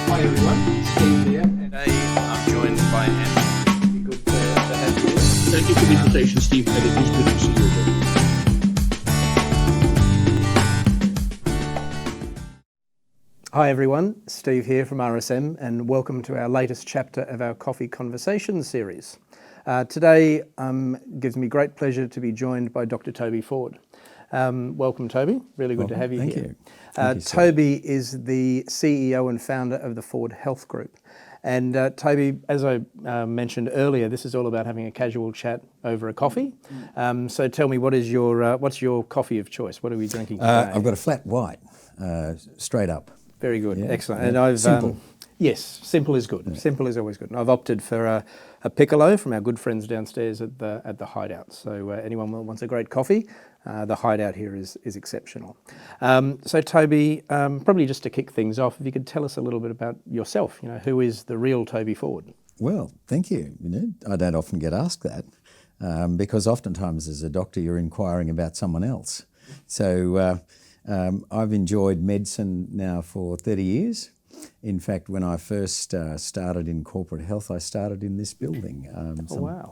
Hi everyone, Steve here. Today I'm joined by Andy. Good to have you. Thank you for the invitation, Steve. And it is good to see you again. Hi everyone, Steve here from RSM, and welcome to our latest chapter of our Coffee Conversations series. Today gives me great pleasure to be joined by Dr Toby Ford. Welcome, Toby. Really good to have you here. Thank you, Toby is the CEO and founder of the Ford Health Group. And Toby, as I mentioned earlier, this is all about having a casual chat over a coffee. So tell me, what's your coffee of choice? What are we drinking today? I've got a flat white, straight up. Very good, Yeah, excellent. yeah. And I've Simple. Yes, simple is good. Yeah. Simple is always good. And I've opted for a piccolo from our good friends downstairs at the Hideout. So anyone who wants a great coffee, the Hideout here is exceptional. So Toby, probably just to kick things off, if you could tell us a little bit about yourself. You know, who is the real Toby Ford? Well, thank you. I don't often get asked that because oftentimes as a doctor you're inquiring about someone else. So I've enjoyed medicine now for 30 years. In fact, when I first started in corporate health, I started in this building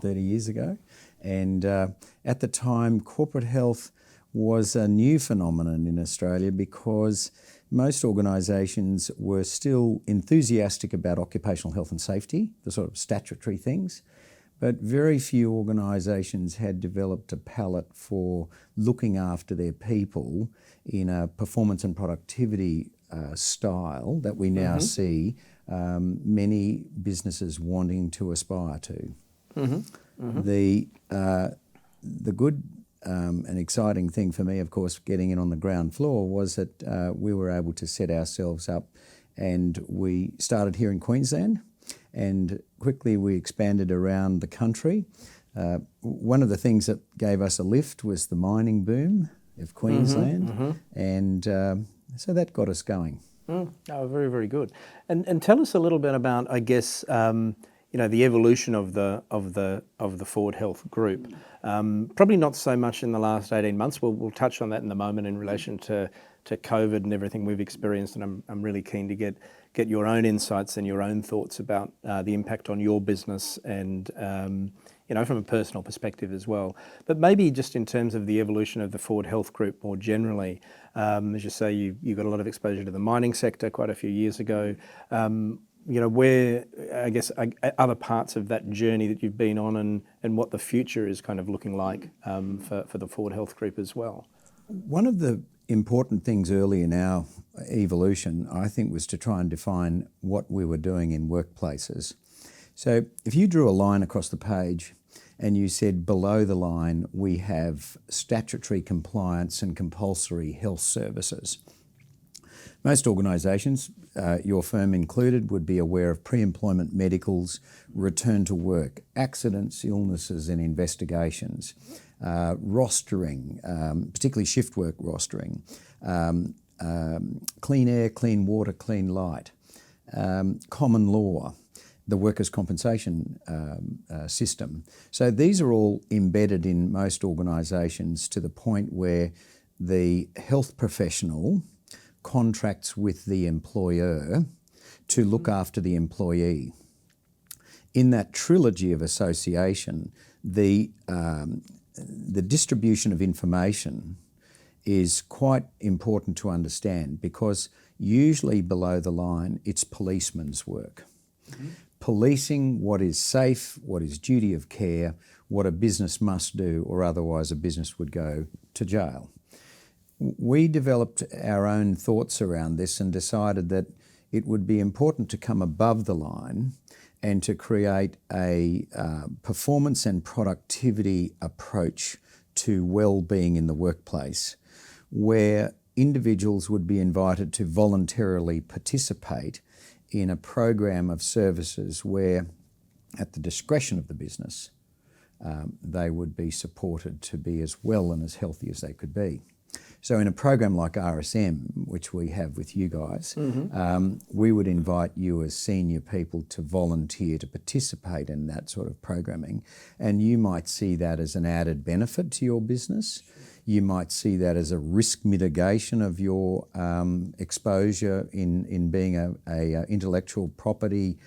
30 years ago. And at the time, corporate health was a new phenomenon in Australia because most organisations were still enthusiastic about occupational health and safety, the sort of statutory things. But very few organisations had developed a palette for looking after their people in a performance and productivity style that we now see many businesses wanting to aspire to. The good and exciting thing for me, of course, getting in on the ground floor was that we were able to set ourselves up, and we started here in Queensland. And quickly we expanded around the country. One of the things that gave us a lift was the mining boom of Queensland, and so that got us going. Oh, very, very good. And tell us a little bit about, I guess, the evolution of the Ford Health Group. Probably not so much in the last 18 months. We'll touch on that in a moment in relation to COVID and everything we've experienced, and I'm really keen to get your own insights and your own thoughts about the impact on your business and from a personal perspective as well. But maybe just in terms of the evolution of the Ford Health Group more generally, as you say, you got a lot of exposure to the mining sector quite a few years ago. Where, I guess, other parts of that journey that you've been on and what the future is kind of looking like for the Ford Health Group as well. One of the important things early in our evolution, I think, was to try and define what we were doing in workplaces. So if you drew a line across the page and you said below the line we have statutory compliance and compulsory health services. Most organisations, your firm included, would be aware of pre-employment medicals, return to work, accidents, illnesses and investigations, rostering, particularly shift work rostering, clean air, clean water, clean light, common law, the workers' compensation system. So these are all embedded in most organisations to the point where the health professional contracts with the employer to look after the employee. In that trilogy of association, the distribution of information is quite important to understand because usually below the line it's policeman's work. Policing what is safe, what is duty of care, what a business must do, or otherwise a business would go to jail. We developed our own thoughts around this and decided that it would be important to come above the line and to create a performance and productivity approach to well-being in the workplace, where individuals would be invited to voluntarily participate in a program of services where, at the discretion of the business, they would be supported to be as well and as healthy as they could be. So in a program like RSM, which we have with you guys, we would invite you as senior people to volunteer to participate in that sort of programming. And you might see that as an added benefit to your business. You might see that as a risk mitigation of your exposure in being a intellectual property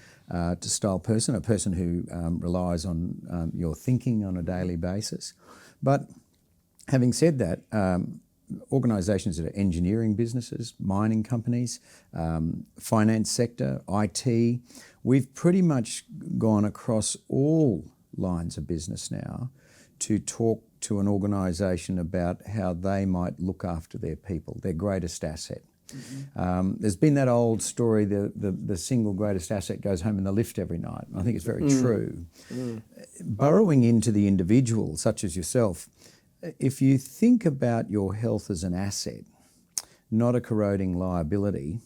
style person, a person who relies on your thinking on a daily basis. But having said that, organisations that are engineering businesses, mining companies, finance sector, IT, we've pretty much gone across all lines of business now to talk to an organisation about how they might look after their people, their greatest asset. There's been that old story, the single greatest asset goes home in the lift every night. I think it's very true. Burrowing into the individual, such as yourself, if you think about your health as an asset, not a corroding liability,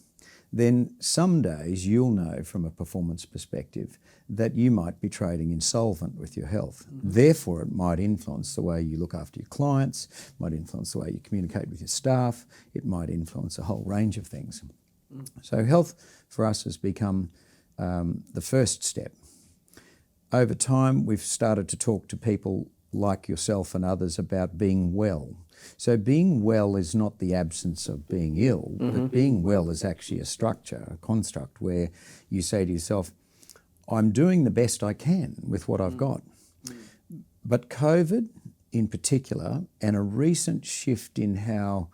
then some days you'll know from a performance perspective that you might be trading insolvent with your health. Therefore, it might influence the way you look after your clients, might influence the way you communicate with your staff, it might influence a whole range of things. So health for us has become the first step. Over time, we've started to talk to people like yourself and others about being well. So being well is not the absence of being ill, but being well is actually a structure, a construct where you say to yourself, I'm doing the best I can with what I've got. But COVID in particular, and a recent shift in how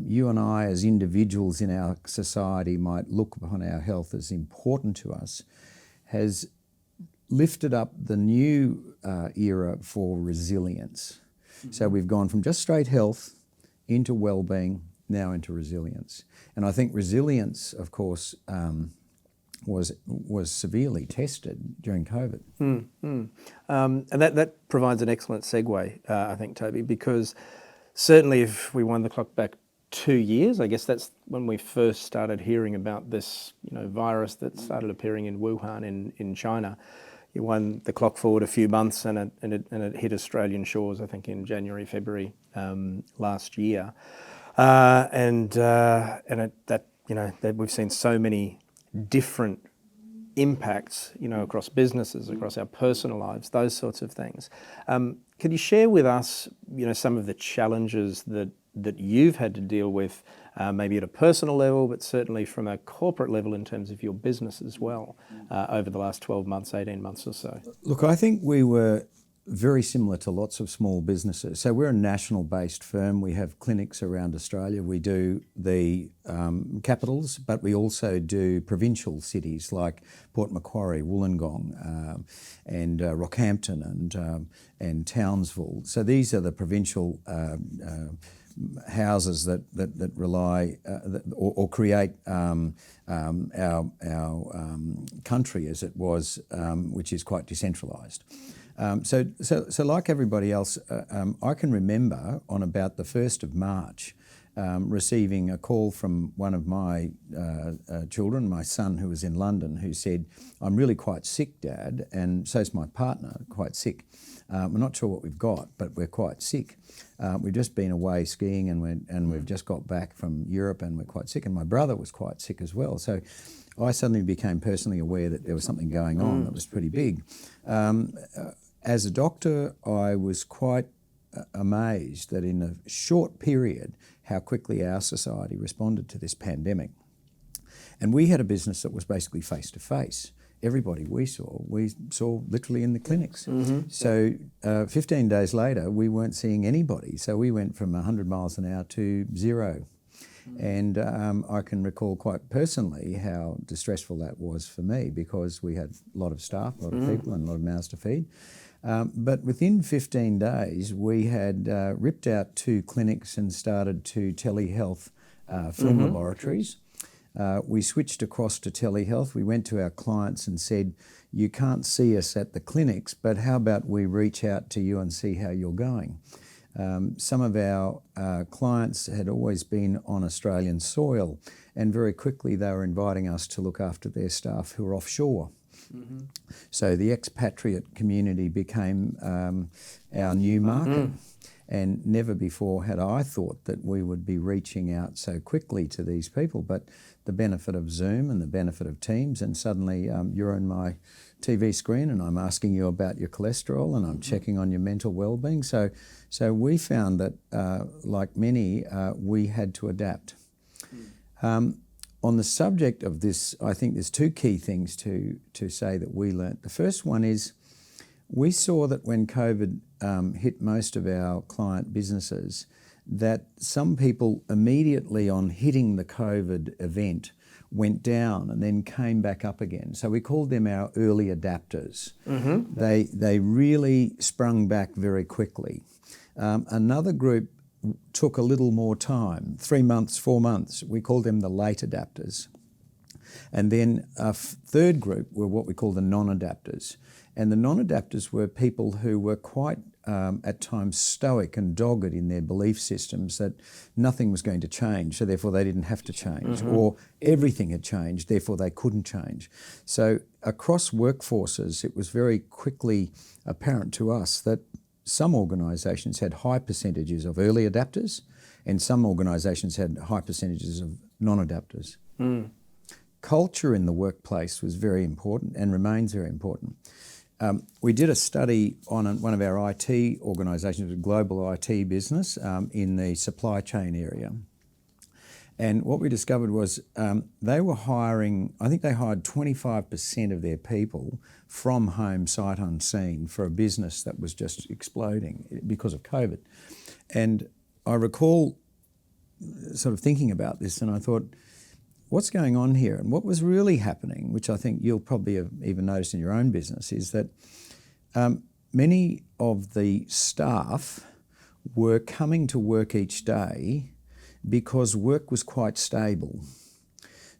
you and I as individuals in our society might look upon our health as important to us, has lifted up the new era for resilience. So we've gone from just straight health into well-being, now into resilience. And I think resilience, of course, was severely tested during COVID. And that provides an excellent segue, I think, Toby, because certainly if we wind the clock back 2 years, I guess that's when we first started hearing about this, virus that started appearing in Wuhan in China. You wind the clock forward a few months, and it hit Australian shores, I think, in January, February last year, that we've seen so many different impacts, across businesses, across our personal lives, those sorts of things. Could you share with us, some of the challenges that you've had to deal with, maybe at a personal level, but certainly from a corporate level in terms of your business as well, over the last 12 months, 18 months or so? Look, I think we were very similar to lots of small businesses. So we're a national-based firm. We have clinics around Australia. We do the capitals, but we also do provincial cities like Port Macquarie, Wollongong, and Rockhampton and Townsville. So these are the provincial houses that rely or create our country as it was, which is quite decentralised. So like everybody else, I can remember on about the 1st of March receiving a call from one of my children, my son who was in London, who said, I'm really quite sick, Dad, and so's my partner, quite sick. We're not sure what we've got, but we're quite sick. We've just been away skiing and we've just got back from Europe and we're quite sick. And my brother was quite sick as well. So I suddenly became personally aware that there was something going on that was pretty big. As a doctor, I was quite amazed that in a short period, how quickly our society responded to this pandemic. And we had a business that was basically face-to-face. Everybody we saw literally in the clinics. So 15 days later, we weren't seeing anybody. So we went from 100 miles an hour to 0. And I can recall quite personally how distressful that was for me, because we had a lot of staff, a lot of people and a lot of mouths to feed. But within 15 days, we had ripped out 2 clinics and started 2 tele-health film laboratories. We switched across to tele-health. We went to our clients and said, you can't see us at the clinics, but how about we reach out to you and see how you're going? Some of our clients had always been on Australian soil, and very quickly they were inviting us to look after their staff who were offshore. So the expatriate community became our new market. And never before had I thought that we would be reaching out so quickly to these people. But the benefit of Zoom and the benefit of Teams, and suddenly you're in my TV screen and I'm asking you about your cholesterol and I'm checking on your mental well-being. So we found that, like many, we had to adapt. On the subject of this, I think there's two key things to say that we learnt. The first one is we saw that when COVID hit most of our client businesses, that some people immediately on hitting the COVID event went down and then came back up again. So we called them our early adapters. They really sprung back very quickly. Another group took a little more time, 3 months, 4 months. We called them the late adapters. And then a third group were what we call the non-adapters. And the non-adapters were people who were quite, at times, stoic and dogged in their belief systems that nothing was going to change, so therefore they didn't have to change, or everything had changed, therefore they couldn't change. So across workforces, it was very quickly apparent to us that some organisations had high percentages of early adapters and some organisations had high percentages of non-adapters. Culture in the workplace was very important and remains very important. We did a study on one of our IT organisations, a global IT business in the supply chain area. And what we discovered was they were hiring, I think they hired 25% of their people from home, sight unseen, for a business that was just exploding because of COVID. And I recall sort of thinking about this and I thought, what's going on here? And what was really happening, which I think you'll probably have even noticed in your own business, is that many of the staff were coming to work each day because work was quite stable.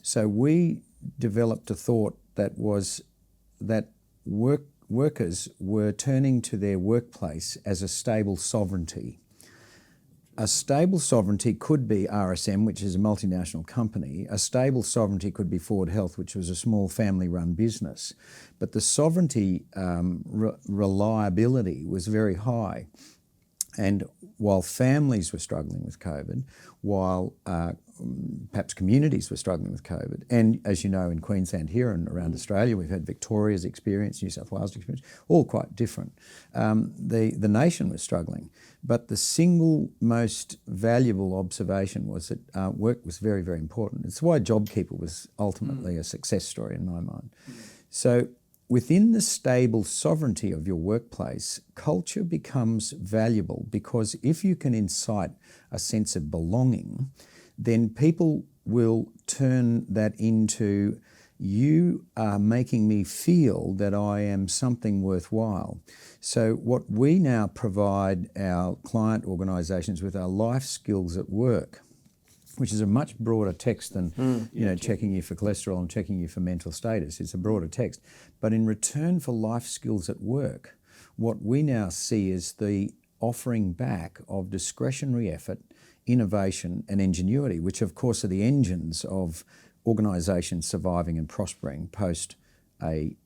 So we developed a thought that was that workers were turning to their workplace as a stable sovereignty. A stable sovereignty could be RSM, which is a multinational company. A stable sovereignty could be Ford Health, which was a small family-run business. But the sovereignty reliability was very high. And while families were struggling with COVID, while perhaps communities were struggling with COVID, and as you know in Queensland here and around Australia, we've had Victoria's experience, New South Wales' experience, all quite different. The nation was struggling, but the single most valuable observation was that work was very, very important. It's why JobKeeper was ultimately a success story in my mind. So within the stable sovereignty of your workplace, culture becomes valuable because if you can incite a sense of belonging, then people will turn that into, you are making me feel that I am something worthwhile. So what we now provide our client organisations with are life skills at work, which is a much broader text than checking you for cholesterol and checking you for mental status. It's a broader text. But in return for life skills at work, what we now see is the offering back of discretionary effort, innovation and ingenuity, which of course are the engines of organisations surviving and prospering post a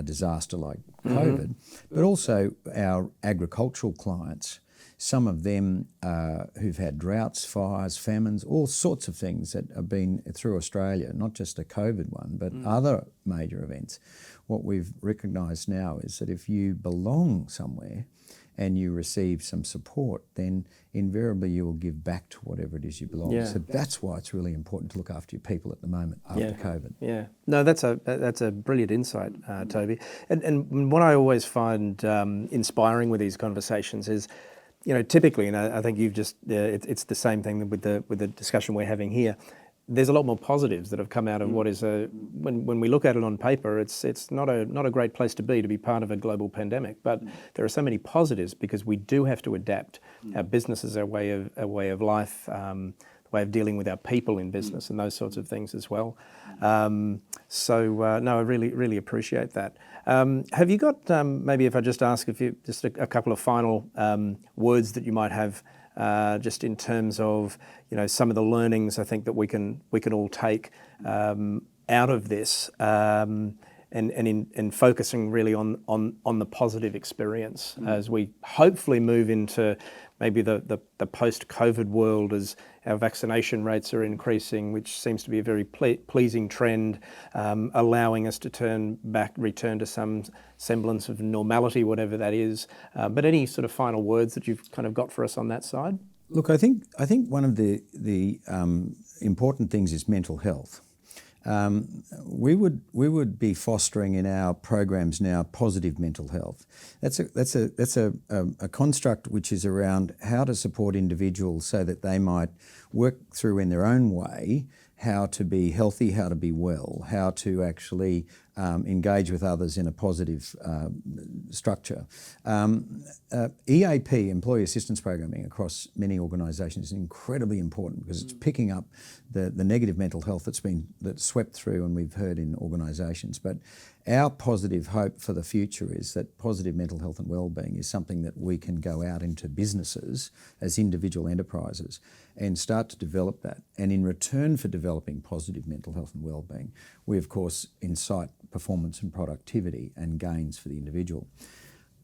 disaster like COVID, but also our agricultural clients. Some of them who've had droughts, fires, famines, all sorts of things that have been through Australia, not just a COVID one, but other major events. What we've recognised now is that if you belong somewhere and you receive some support, then invariably you will give back to whatever it is you belong. So that's why it's really important to look after your people at the moment after COVID. Yeah, no, that's a brilliant insight, Toby. And what I always find inspiring with these conversations is, typically, and I think you've just, it's the same thing with the discussion we're having here. There's a lot more positives that have come out of what is when we look at it on paper, it's not a great place to be part of a global pandemic. But there are so many positives because we do have to adapt our businesses, our way of life, the way of dealing with our people in business, and those sorts of things as well. No, I really appreciate that. Have you got maybe if I just ask if you just a couple of final words that you might have just in terms of some of the learnings I think that we can all take out of this, in focusing really on the positive experience as we hopefully move into maybe the post-COVID world, as our vaccination rates are increasing, which seems to be a very pleasing trend, allowing us to return to some semblance of normality, whatever that is. But any sort of final words that you've kind of got for us on that side? Look, I think one of the important things is mental health. We would be fostering in our programs now positive mental health. That's a construct which is around how to support individuals so that they might work through in their own way how to be healthy, how to be well, how to actually engage with others in a positive structure. EAP, Employee Assistance Programming, across many organisations is incredibly important because it's picking up the negative mental health that's swept through and we've heard in organisations. But our positive hope for the future is that positive mental health and wellbeing is something that we can go out into businesses as individual enterprises and start to develop that. And in return for developing positive mental health and wellbeing, we of course incite performance and productivity and gains for the individual.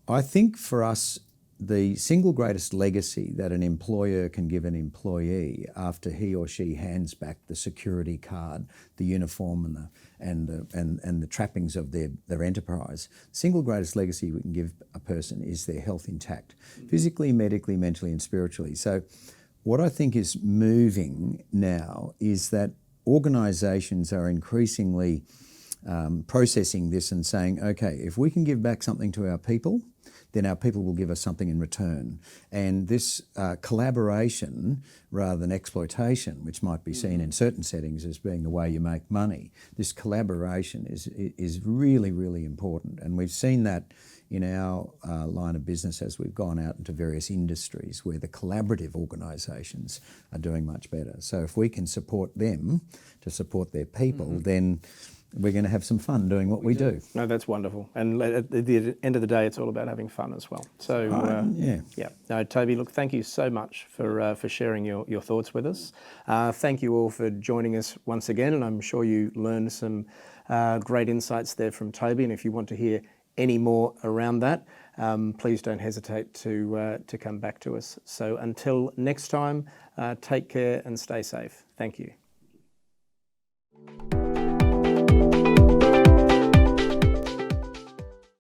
I think for us, the single greatest legacy that an employer can give an employee after he or she hands back the security card, the uniform and the trappings of their enterprise, single greatest legacy we can give a person is their health intact, physically, medically, mentally and spiritually. So what I think is moving now is that organisations are increasingly processing this and saying, okay, if we can give back something to our people, then our people will give us something in return. And this collaboration rather than exploitation, which might be seen in certain settings as being the way you make money, this collaboration is really, really important. And we've seen that in our line of business as we've gone out into various industries where the collaborative organisations are doing much better. So if we can support them to support their people, then we're going to have some fun doing what we do. No, that's wonderful. And at the end of the day, it's all about having fun as well. So, yeah. No, Toby, look, thank you so much for sharing your thoughts with us. Thank you all for joining us once again, and I'm sure you learned some great insights there from Toby. And if you want to hear any more around that, please don't hesitate to come back to us. So until next time, take care and stay safe. Thank you.